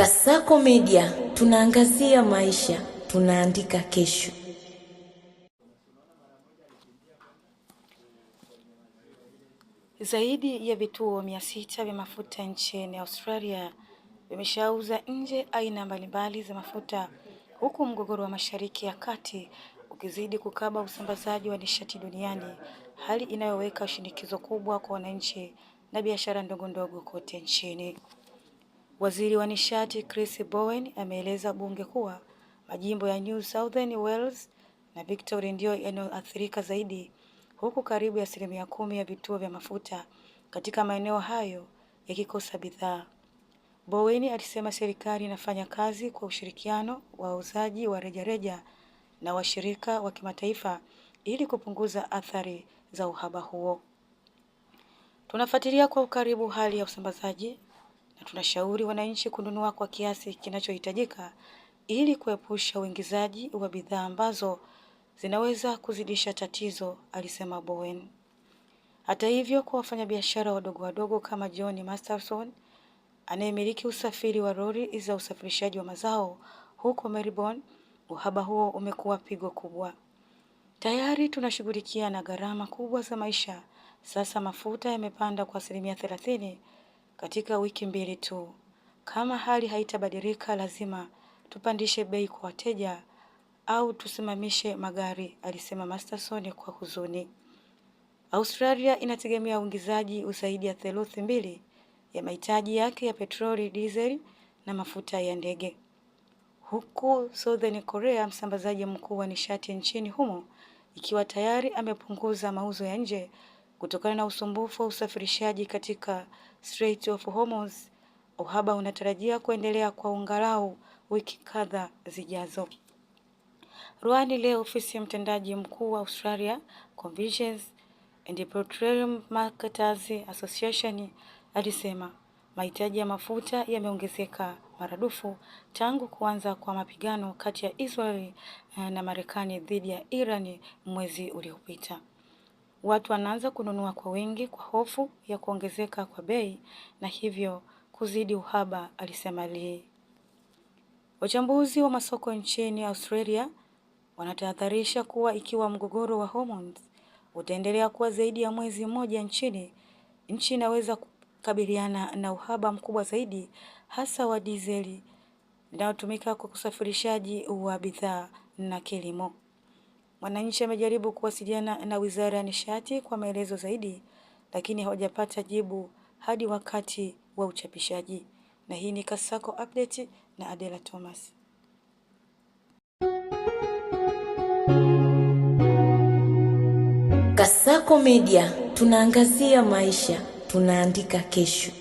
Kasako Media, tunaangazia maisha, tunaandika kesho. Zaidi ya vituo 600 vya mafuta nchini Australia vimeshauza nje aina mbalimbali za mafuta, huku mgogoro wa Mashariki ya Kati ukizidi kukaba usambazaji wa nishati duniani, hali inayoweka shinikizo kubwa kwa wananchi na biashara ndogo ndogo kote nchini. Waziri wa nishati Chris Bowen ameeleza bunge kuwa majimbo ya New South Wales na Victoria ndio yanayoathirika zaidi, huku karibu 10% ya vituo vya mafuta katika maeneo hayo yakikosa bidhaa. Bowen alisema serikali inafanya kazi kwa ushirikiano wa wauzaji wa rejareja na washirika wa kimataifa ili kupunguza athari za uhaba huo. Tunafuatilia kwa ukaribu hali ya usambazaji na tunashauri wananchi kununua kwa kiasi kinachohitajika ili kuepusha uingizaji wa bidhaa ambazo zinaweza kuzidisha tatizo, alisema Bowen. Hata hivyo, kwa wafanyabiashara wadogo kama John Masterson anayemiliki usafiri wa lori za usafirishaji wa mazao huko Melbourne, uhaba huo umekuwa pigo kubwa. Tayari tunashughulikia na gharama kubwa za maisha. Sasa mafuta yamepanda kwa 30% katika wiki 2 tu. Kama hali haitabadilika, lazima tupandishe bei kwa wateja au tusimamishe magari, alisema Masterson kwa huzuni. Australia inategemea uingizaji zaidi ya 2/3 ya mahitaji yake ya petroli, diesel na mafuta ya ndege, huku Southern Korea, msambazaji mkuu wa nishati nchini humo, ikiwa tayari amepunguza mauzo ya nje kutokana na usumbufu wa usafirishaji katika Strait of Hormuz. Uhaba unatarajia kuendelea kwa angalau wiki kadhaa zijazo. Ruani leo, ofisi ya mtendaji mkuu wa Australia Convenience and Petroleum Marketers Association alisema mahitaji ya mafuta yameongezeka maradufu tangu kuanza kwa mapigano kati ya Israeli na Marekani dhidi ya Iran mwezi uliopita. Watu wanaanza kununua kwa wingi kwa hofu ya kuongezeka kwa bei na hivyo kuzidi uhaba, alisema Lee. Wachambuzi wa masoko nchini Australia wanatahadharisha kuwa ikiwa mgogoro wa Hormuz utaendelea kuwa zaidi ya mwezi mmoja, nchi inaweza kukabiliana na uhaba mkubwa zaidi, hasa wa dizeli inayotumika kwa usafirishaji wa bidhaa na kilimo. Wananchi wamejaribu kuwasiliana na Wizara ya Nishati kwa maelezo zaidi, lakini hawajapata jibu hadi wakati wa uchapishaji. Na hii ni Kasako Update na Adela Thomas. Kasako Media, tunaangazia maisha, tunaandika kesho.